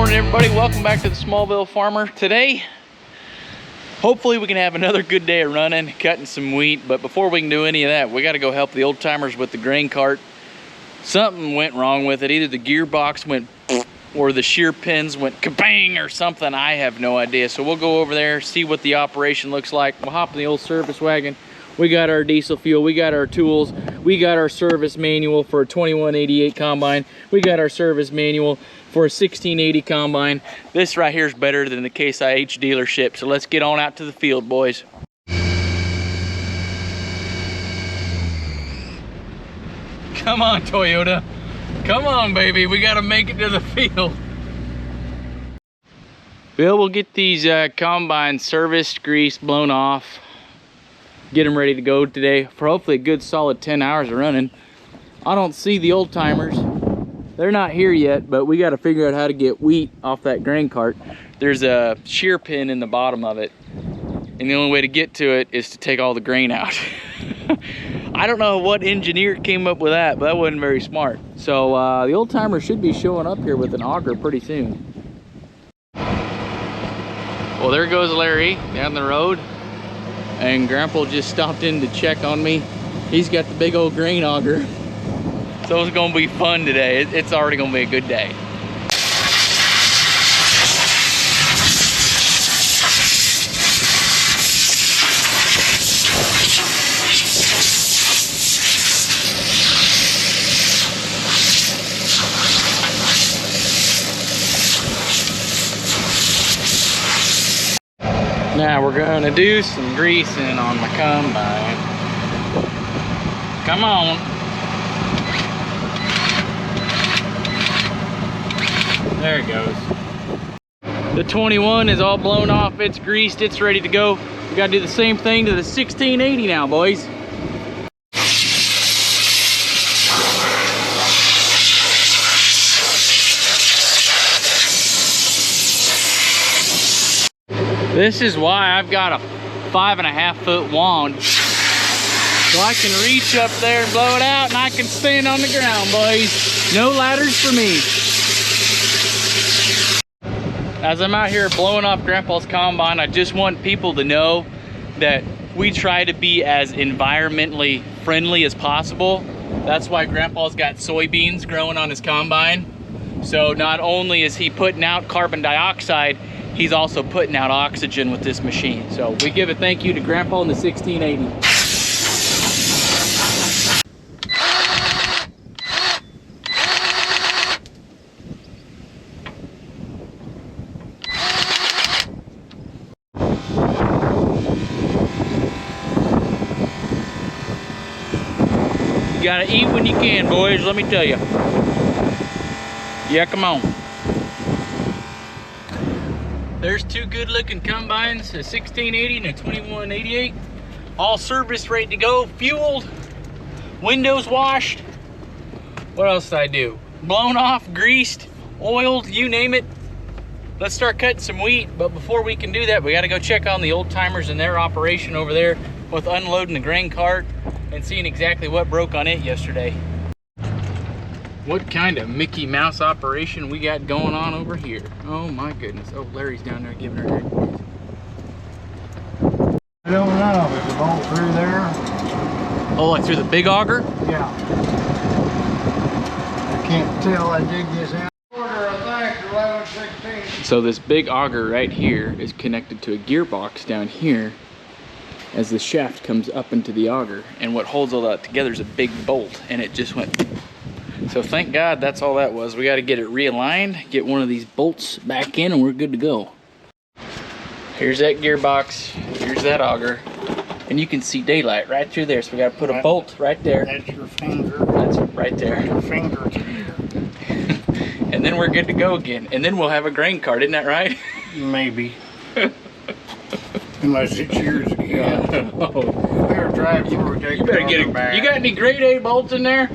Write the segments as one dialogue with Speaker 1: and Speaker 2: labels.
Speaker 1: morning, everybody. Welcome back to the Smallville Farmer. Today, hopefully we can have another good day of running, cutting some wheat. But before we can do any of that, we got to go help the old timers with the grain cart. Something went wrong with it. Either the gearbox went or the shear pins went kabang or something. I have no idea. So we'll go over there, see what the operation looks like. We'll hop in the old service wagon. We got our diesel fuel, we got our tools, we got our service manual for a 2188 combine, we got our service manual for a 1680 combine. This right here is better than the Case IH dealership, so let's get on out to the field, boys. Come on, Toyota. Come on, baby, we gotta make it to the field. Bill will get these combines serviced, greased, blown off, get them ready to go today for hopefully a good solid 10 hours of running. I don't see the old timers. They're not here yet, but we got to figure out how to get wheat off that grain cart. There's a shear pin in the bottom of it, and the only way to get to it is to take all the grain out. I don't know what engineer came up with that, but that wasn't very smart. So the old timer should be showing up here with an auger pretty soon. Well, there goes Larry down the road. And Grandpa just stopped in to check on me. He's got the big old grain auger. So it's gonna be fun today. It's already gonna be a good day. Now we're gonna do some greasing on my combine. Come on. There it goes. The 21 is all blown off, it's greased, it's ready to go. We gotta do the same thing to the 1680 now, boys. This is why I've got a 5.5 foot wand. So I can reach up there and blow it out, and I can stand on the ground, boys. No ladders for me. As I'm out here blowing off Grandpa's combine, I just want people to know that we try to be as environmentally friendly as possible. That's why Grandpa's got soybeans growing on his combine. So not only is he putting out carbon dioxide, he's also putting out oxygen with this machine. So we give a thank you to Grandpa and the 1680. You gotta eat when you can, boys, let me tell you. Yeah, come on. There's two good looking combines, a 1680 and a 2188. All serviced, ready to go, fueled, windows washed. What else did I do? Blown off, greased, oiled, you name it. Let's start cutting some wheat, but before we can do that, we gotta go check on the old timers and their operation over there with unloading the grain cart and seeing exactly what broke on it yesterday. What kind of Mickey Mouse operation we got going on over here? Oh my goodness. Oh, Larry's down there giving her drink.
Speaker 2: I don't know. Is the bolt through there?
Speaker 1: Oh, like through the big auger?
Speaker 2: Yeah. I can't tell. I dig this out. Order, I think, 1116.
Speaker 1: So this big auger right here is connected to a gearbox down here as the shaft comes up into the auger. And what holds all that together is a big bolt, and it just went. So thank God that's all that was. We got to get it realigned, get one of these bolts back in, and we're good to go. Here's that gearbox, here's that auger, and you can see daylight right through there. So we got to put a bolt right there.
Speaker 2: That's your finger.
Speaker 1: That's right there.
Speaker 2: Your finger here.
Speaker 1: And then we're good to go again. And then we'll have a grain cart, isn't that right?
Speaker 2: Maybe. Unless it's yours again.
Speaker 1: Yeah. Oh.
Speaker 2: Better drive forward.
Speaker 1: You better get it. You got any grade A bolts in there?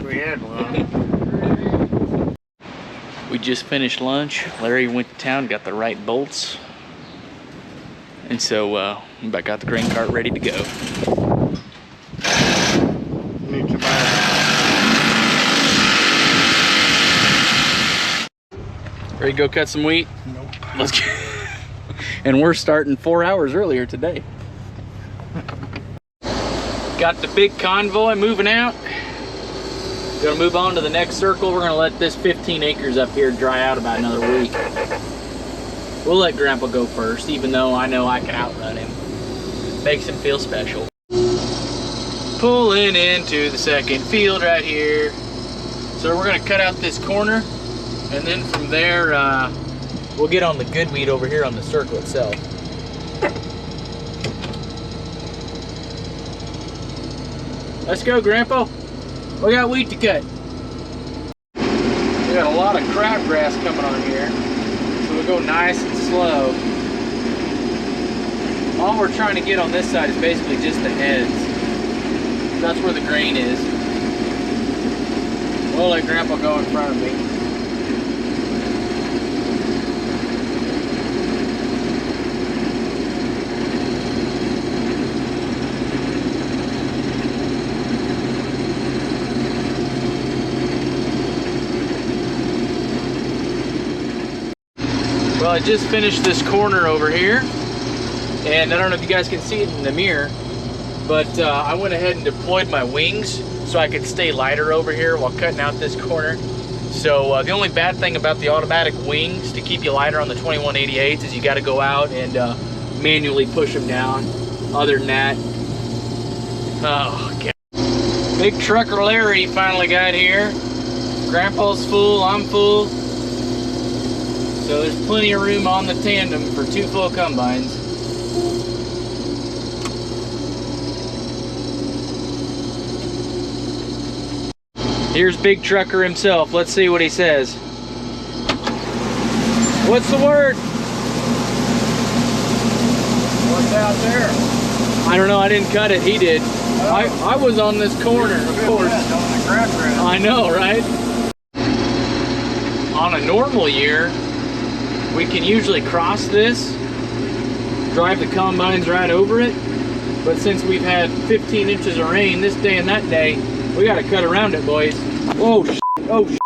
Speaker 2: We had one.
Speaker 1: We just finished lunch. Larry went to town, got the right bolts. And so we got the grain cart ready to go.
Speaker 2: Need to buy
Speaker 1: Ready to go cut some wheat?
Speaker 2: Nope.
Speaker 1: Let's get. And we're starting 4 hours earlier today. Got the big convoy moving out. Gonna move on to the next circle. We're gonna let this 15 acres up here dry out about another week. We'll let Grandpa go first, even though I know I can outrun him. Makes him feel special. Pulling into the second field right here. So we're gonna cut out this corner, and then from there, we'll get on the good weed over here on the circle itself. Let's go, Grandpa. We got wheat to cut. We got a lot of crabgrass coming on here, so we'll go nice and slow. All we're trying to get on this side is basically just the heads. That's where the grain is. We'll let Grandpa go in front of me. Well, I just finished this corner over here, and I don't know if you guys can see it in the mirror, but I went ahead and deployed my wings so I could stay lighter over here while cutting out this corner. So the only bad thing about the automatic wings to keep you lighter on the 2188s is you got to go out and manually push them down. Other than that, oh God. Big Trucker Larry finally got here. Grandpa's full, I'm full. So there's plenty of room on the tandem for 2 full combines. Here's Big Trucker himself. Let's see what he says. What's the word?
Speaker 2: What's out there?
Speaker 1: I don't know, I didn't cut it, he did. I was on this corner, of course.
Speaker 2: On the crabgrass.
Speaker 1: I know, right? On a normal year, we can usually cross this, drive the combines right over it, but since we've had 15 inches of rain this day and that day, we gotta cut around it, boys. Oh, shit. Oh, shit.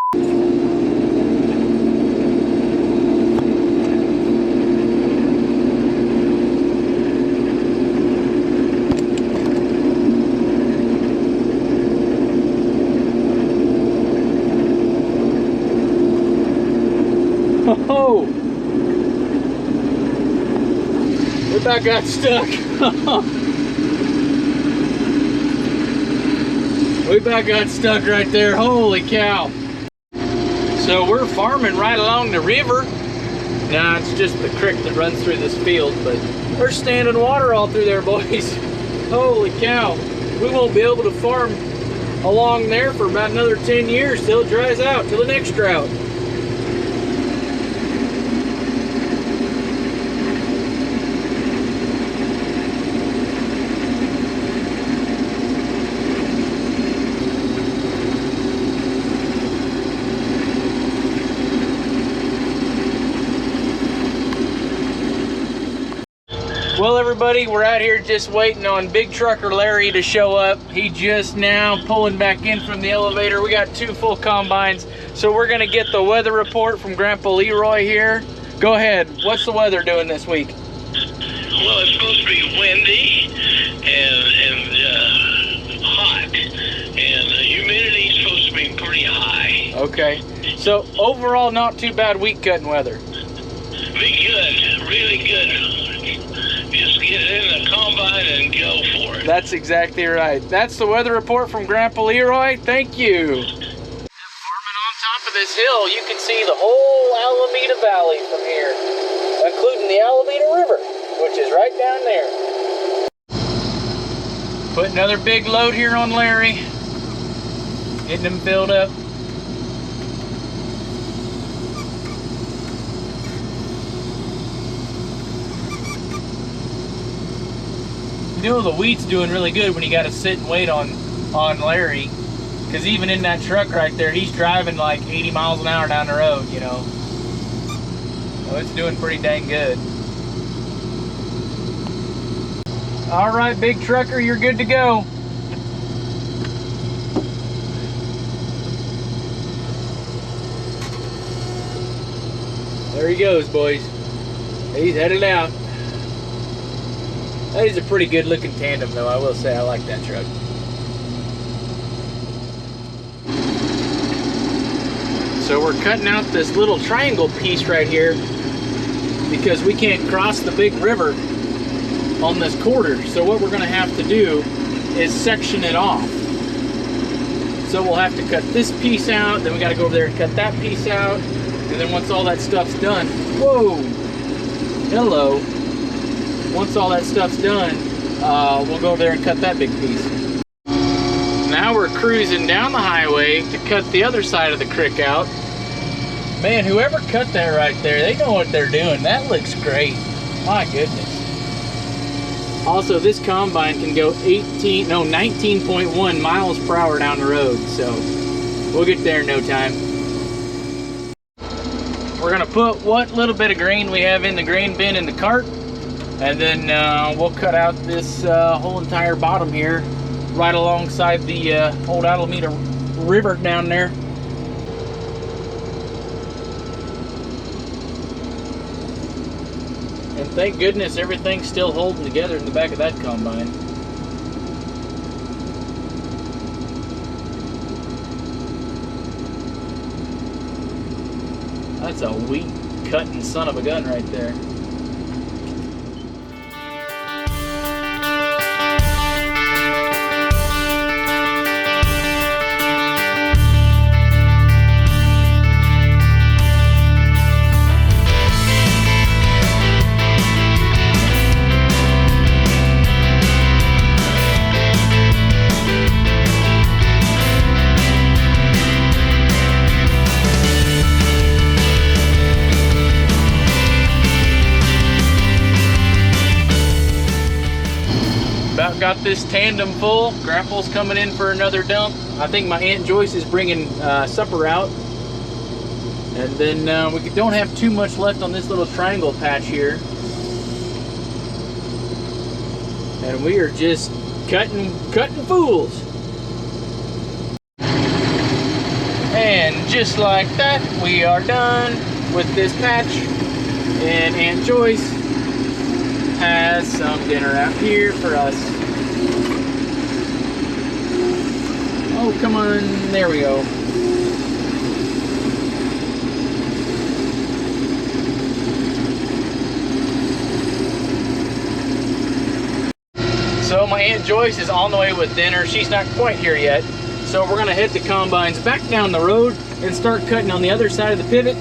Speaker 1: Oh! We about got stuck. We about got stuck right there. Holy cow. So we're farming right along the river. Nah, it's just the creek that runs through this field, but we're standing water all through there, boys. Holy cow. We won't be able to farm along there for about another 10 years till it dries out, till the next drought. Well, everybody, we're out here just waiting on Big Trucker Larry to show up. He just now pulling back in from the elevator. We got 2 full combines, so we're gonna get the weather report from Grandpa Leroy here. Go ahead, what's the weather doing this week?
Speaker 3: Well, it's supposed to be windy and hot, and the humidity is supposed to be pretty high.
Speaker 1: Okay, so overall not too bad wheat cutting weather.
Speaker 3: Be good, really good. Just get in the combine and go for it.
Speaker 1: That's exactly right. That's the weather report from Grandpa Leroy. Thank you. Farming on top of this hill, you can see the whole Alameda Valley from here, including the Alameda River, which is right down there. Put another big load here on Larry. Getting them filled up. You know the wheat's doing really good when you got to sit and wait on Larry, because even in that truck right there, he's driving like 80 miles an hour down the road, you know. So it's doing pretty dang good. All right, Big Trucker, you're good to go. There he goes, boys. He's headed out. That is a pretty good looking tandem though, I will say. I like that truck. So we're cutting out this little triangle piece right here because we can't cross the big river on this quarter. So what we're gonna have to do is section it off. So we'll have to cut this piece out, then we gotta go over there and cut that piece out, and then once all that stuff's done, whoa, hello. Once all that stuff's done, we'll go over there and cut that big piece. Now we're cruising down the highway to cut the other side of the creek out. Man, whoever cut that right there, they know what they're doing. That looks great. My goodness. Also, this combine can go 19.1 miles per hour down the road, so we'll get there in no time. We're gonna put what little bit of grain we have in the grain bin in the cart, and then we'll cut out this whole entire bottom here, right alongside the old Alameda River down there. And thank goodness everything's still holding together in the back of that combine. That's a wheat cutting son of a gun right there. About got this tandem full. Grandpa's coming in for another dump. I think my Aunt Joyce is bringing supper out. And then we don't have too much left on this little triangle patch here. And we are just cutting fools. And just like that, we are done with this patch. And Aunt Joyce has some dinner out here for us. Oh, come on, there we go. So my Aunt Joyce is on the way with dinner. She's not quite here yet. So we're gonna head the combines back down the road and start cutting on the other side of the pivot.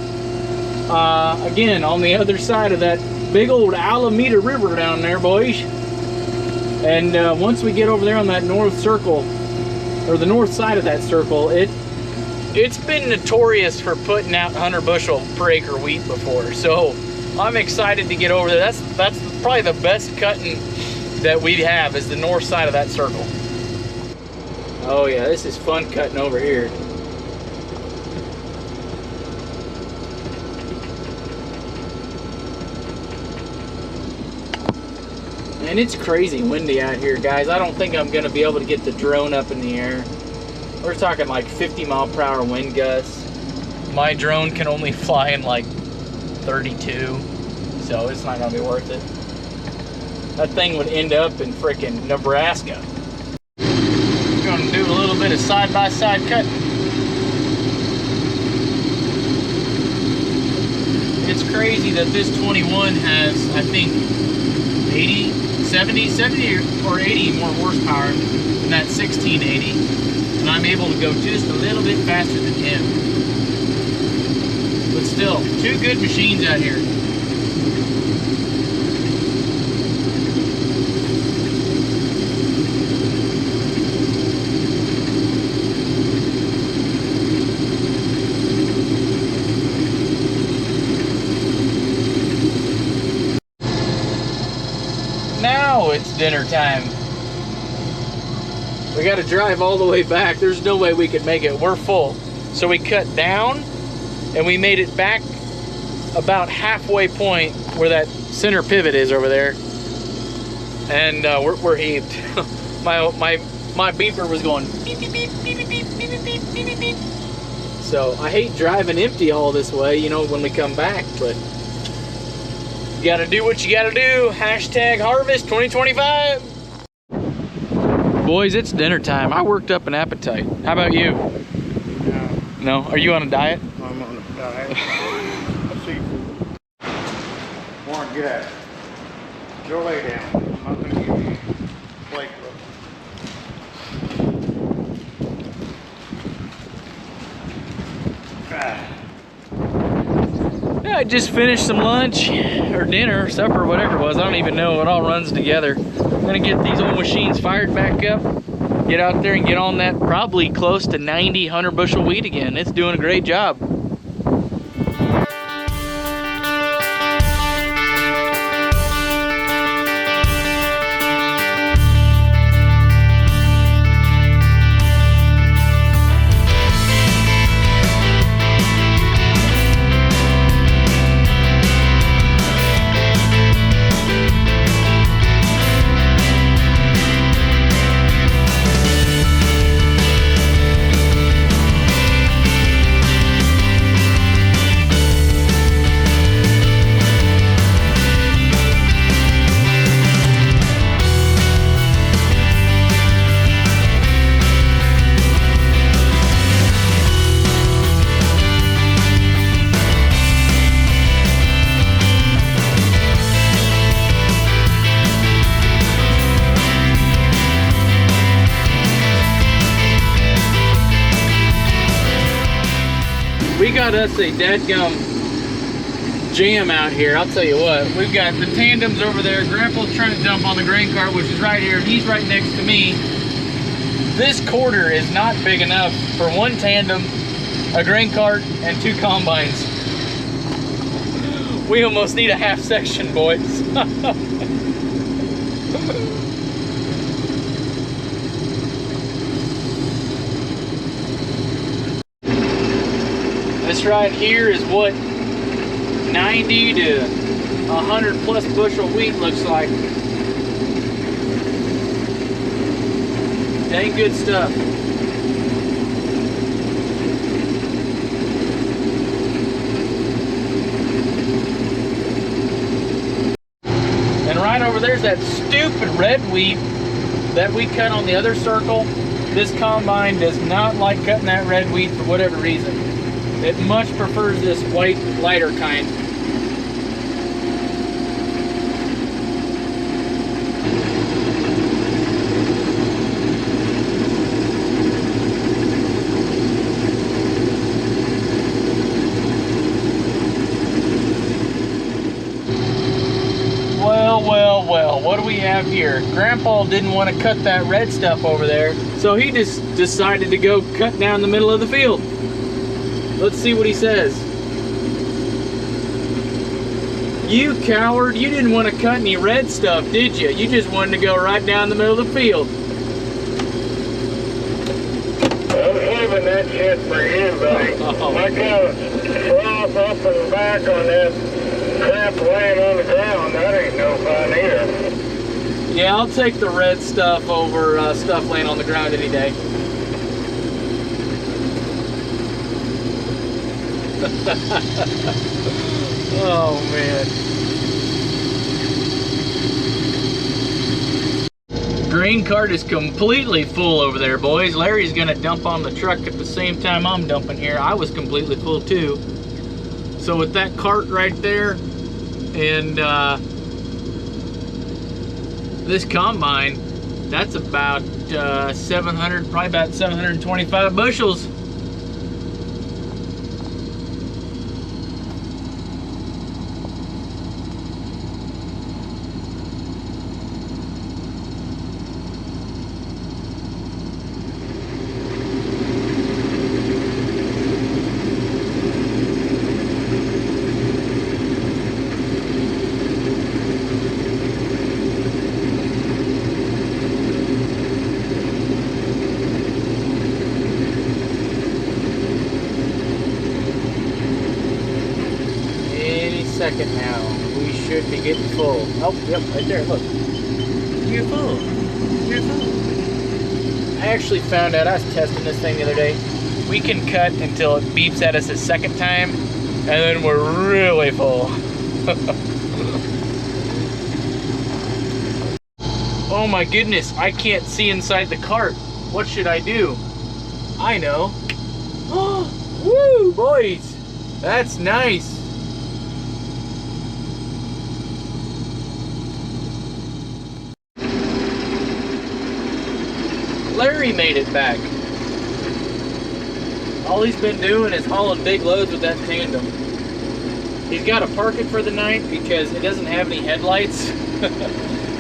Speaker 1: Again, on the other side of that big old Alameda River down there, boys. And once we get over there on that north circle, or the north side of that circle, it's been notorious for putting out 100 bushel per acre wheat before. So I'm excited to get over there. That's probably the best cutting that we have, is the north side of that circle. Oh yeah, this is fun cutting over here. And it's crazy windy out here, guys. I don't think I'm gonna be able to get the drone up in the air. We're talking like 50 mile per hour wind gusts. My drone can only fly in like 32, so it's not gonna be worth it. That thing would end up in frickin' Nebraska. We're gonna do a little bit of side-by-side cutting. It's crazy that this 21 has, I think, 70 or 80 more horsepower than that 1680, and I'm able to go just a little bit faster than him. But still, two good machines out here. Now it's dinner time. We got to drive all the way back. There's no way we could make it. We're full. So we cut down and we made it back about halfway point where that center pivot is over there. And we're heaved. my beeper was going beep, beep, beep, beep, beep, beep, beep, beep, beep, beep, beep. So I hate driving empty all this way, you know, when we come back, but you gotta do what you gotta do. Hashtag harvest 2025. Boys, it's dinner time. I worked up an appetite. How about you?
Speaker 2: No,
Speaker 1: No? Are you on a diet?
Speaker 2: I'm on a diet. Seafood. Want to get at it. Go lay down. I'm not going to give you a plate look.
Speaker 1: Yeah, I just finished some lunch or dinner, supper, whatever it was. I don't even know. It all runs together. I'm gonna get these old machines fired back up, get out there and get on that probably close to 90, 100 bushel wheat again. It's doing a great job. We got us a dadgum jam out here. I'll tell you what, we've got the tandems over there. Grandpa's trying to dump on the grain cart, which is right here, and he's right next to me. This quarter is not big enough for one tandem, a grain cart, and 2 combines. We almost need a half section, boys. This right here is what 90 to 100 plus bushel wheat looks like. Dang good stuff. And right over there's that stupid red wheat that we cut on the other circle. This combine does not like cutting that red wheat for whatever reason. It much prefers this white, lighter kind. Well, what do we have here? Grandpa didn't want to cut that red stuff over there, so he just decided to go cut down the middle of the field. Let's see what he says. You coward, you didn't want to cut any red stuff, did you? You just wanted to go right down the middle of the field.
Speaker 3: I'm saving that shit for you, buddy. I got froth up and back on that crap laying on the ground. That ain't no fun either.
Speaker 1: Yeah, I'll take the red stuff over stuff laying on the ground any day. Oh man. Grain cart is completely full over there, boys. Larry's gonna dump on the truck at the same time I'm dumping here. I was completely full too. So with that cart right there and this combine, that's about 700, probably about 725 bushels. Second now. We should be getting full. Oh, yep, right there, look. You're full. You're full. I actually found out, I was testing this thing the other day. we can cut until it beeps at us a second time, and then we're really full. Oh my goodness, I can't see inside the cart. What should I do? I know. Woo, boys, that's nice. Larry made it back. All he's been doing is hauling big loads with that tandem. He's got to park it for the night because it doesn't have any headlights.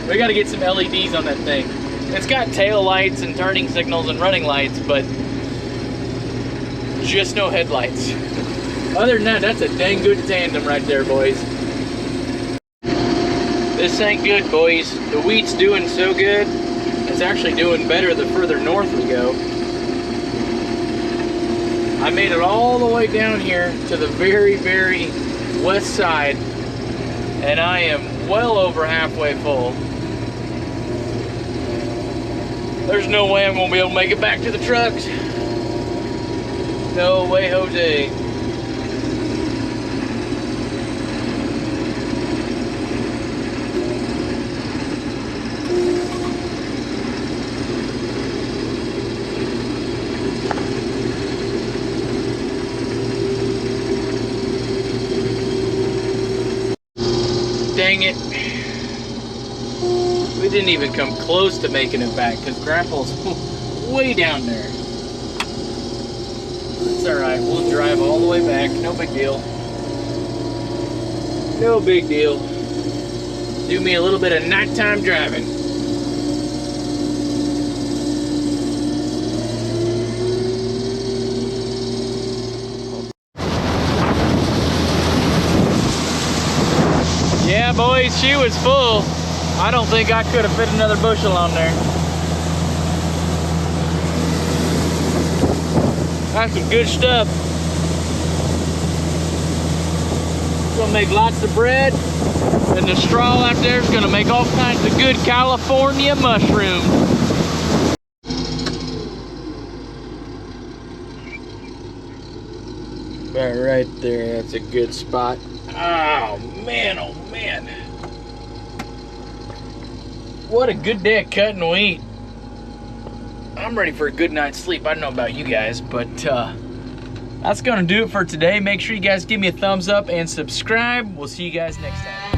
Speaker 1: We got to get some LEDs on that thing. It's got tail lights and turning signals and running lights, but just no headlights. Other than that, that's a dang good tandem right there, boys. This ain't good, boys. The wheat's doing so good. It's actually doing better the further north we go. I made it all the way down here to the very, very west side, and I am well over halfway full. There's no way I'm gonna be able to make it back to the trucks. No way, Jose. Dang it. We didn't even come close to making it back because Grandpa's way down there. It's alright, we'll drive all the way back. No big deal. No big deal. Do me a little bit of nighttime driving. Yeah, boys, she was full. I don't think I could have fit another bushel on there. That's some good stuff. Gonna make lots of bread, and the straw out there is gonna make all kinds of good California mushrooms. About right there, that's a good spot. Oh man, oh man. What a good day of cutting wheat. I'm ready for a good night's sleep. I don't know about you guys, but that's gonna do it for today. Make sure you guys give me a thumbs up and subscribe. We'll see you guys next time.